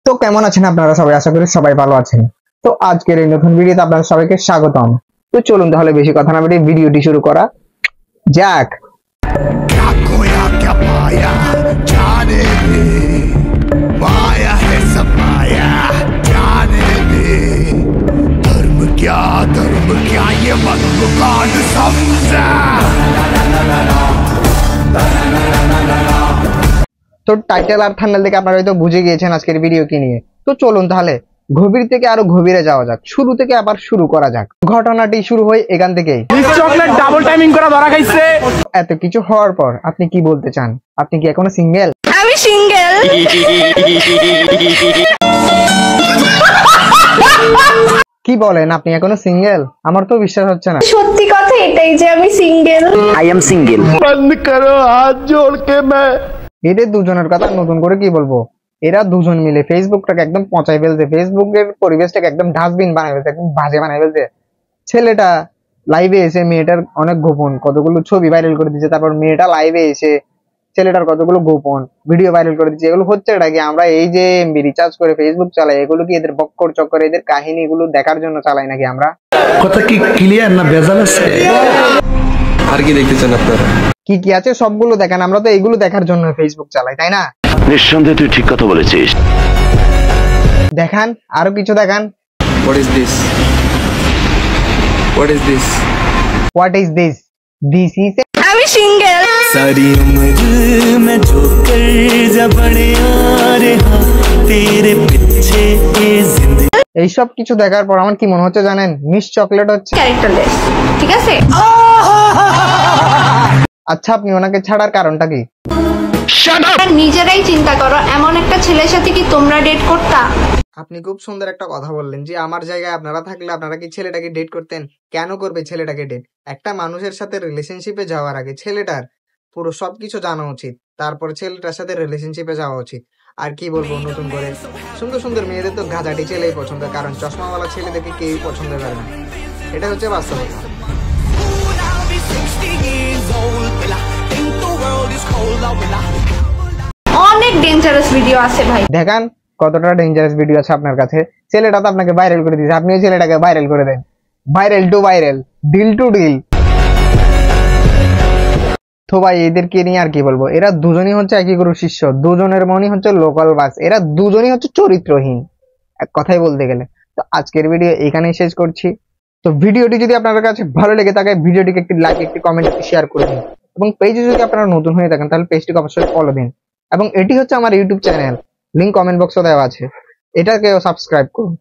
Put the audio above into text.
তো কেমন আছেন আপনারা সবাই? আশা করি সবাই ভালো আছেন। তো আজকের এই নতুন ভিডিওতে আপনাদের সবাইকে স্বাগতম। তো চলুন তাহলে বেশি কথা না বাড়িয়ে ভিডিওটি শুরু করা যাক। তো টাইটেল আর থাম্বনেল থেকে আপনারা হয়তো বুঝে গিয়েছেন আজকের ভিডিও কি নিয়ে। তো চলুন তাহলে গভীর থেকে আরো গভীরে যাওয়া যাক, শুরু থেকে আবার শুরু করা যাক। ঘটনাটি শুরু হয় এখান থেকেই। চকলেট ডাবল টাইমিং করা ধরা খাইছে। এত কিছু হওয়ার পর আপনি কি বলতে চান? আপনি কি এখনো সিঙ্গেল? আমি সিঙ্গেল। কি বলেন, আপনি এখনো সিঙ্গেল? আমার তো বিশ্বাস হচ্ছে না। সত্যি কথা এটাই যে আমি সিঙ্গেল। I am single. বন্ধ করো হাত জোড় কে मैं। এদের দুজনের কথা নতুন করে কি বলবো। এরা দুজন মিলে ফেসবুকটাকে একদম পচাই ফেলছে, ফেসবুকের পরিবেশটাকে একদম ডাস্টবিন বানাই ফেলছে, একদম বাজে বানাই ফেলছে। ছেলেটা লাইভে এসে মেয়েটার অনেক গোপন কতগুলো ছবি ভাইরাল করে দিচ্ছে, তারপর মেয়েটা লাইভে এসে ছেলেটার কতগুলো গোপন ভিডিও ভাইরাল করে দিচ্ছে। এগুলো হচ্ছে এটা কি? আমরা এই যে এমবি রিচার্জ করে ফেসবুক চালাই, এগুলো কি এদের বক্কর চক্কর এদের কাহিনী এগুলো দেখার জন্য চালাই নাকি আমরা? কথা কি ক্লিয়ার না ভেজাল আছে? আর কি দেখতে চান আপনারা? কি কি আছে সবগুলো দেখেন, আমরা তো এইগুলো দেখার জন্য ফেসবুক চালাই, তাই না? নিঃসন্দেহে তুই ঠিক কথা বলেছিস। দেখান, আরো কিছু দেখান। What is this? What is this? What is this? This is আমি সিঙ্গেল। सारी उम्र मैं जो कर जा बड़े आ रहा तेरे पीछे ये जिंदगी। এইসব কিছু দেখার পর আমার কি মনে হচ্ছে জানেন? মিস চকলেট হচ্ছে ক্যারেক্টারলেস, ঠিক আছে? আচ্ছা, আপনি ওনাকে ছাড়ার কারণটা কি? নিজেরাই চিন্তা করো, এমন একটা ছেলের সাথে কি তোমরা ডেট করতা? আপনি খুব সুন্দর একটা কথা বললেন যে আমার জায়গায় আপনারা থাকলে আপনারা কি ছেলেটাকে ডেট করতেন? কেন করবে ছেলেটাকে ডেট? একটা মানুষের সাথে রিলেশনশিপে যাওয়ার আগে ছেলেটার পুরো সবকিছু জানা উচিত, তারপর ছেলেটার সাথে রিলেশনশিপে যাওয়া উচিত। আর কি বলবো নতুন করে, সুন্দর সুন্দর মেয়েদের তো গাজাটি ছেলেই পছন্দ, কারণ চশমাওয়ালা ছেলেদেরকে কেউই পছন্দ করে না। এটা হচ্ছে বাস্তবতা। অনেক ডেঞ্জারাস ভিডিও আছে ভাই। দেখান কতটা ডেঞ্জারাস ভিডিও আছে আপনার কাছে। ছেলেটা তো আপনাকে ভাইরাল করে দিয়েছে, আপনিও ছেলেটাকে ভাইরাল করে দেন। Viral to viral, deal to deal. তো ভাই এদেরকে নিয়ে আর কি বলবো, এরা দুজনই হচ্ছে একই গুরু শিষ্য, দুজনের মনই হচ্ছে লোকাল বাস, এরা দুজনই হচ্ছে চরিত্রহীন এক কথাই বলতে গেলে। তো আজকের ভিডিও এখানেই শেষ করছি। তো ভিডিওটি যদি আপনাদের কাছে ভালো লেগে থাকে ভিডিওটিকে একটি লাইক, একটি কমেন্ট, একটি শেয়ার করে দিন। এবং পেজে যদি আপনারা নতুন হয়ে থাকেন তাহলে পেজটিকে অবশ্যই ফলো দিন। এবং এটি হচ্ছে আমার ইউটিউব চ্যানেল, লিংক কমেন্ট বক্সে দেওয়া আছে, এটাকেও সাবস্ক্রাইব করুন।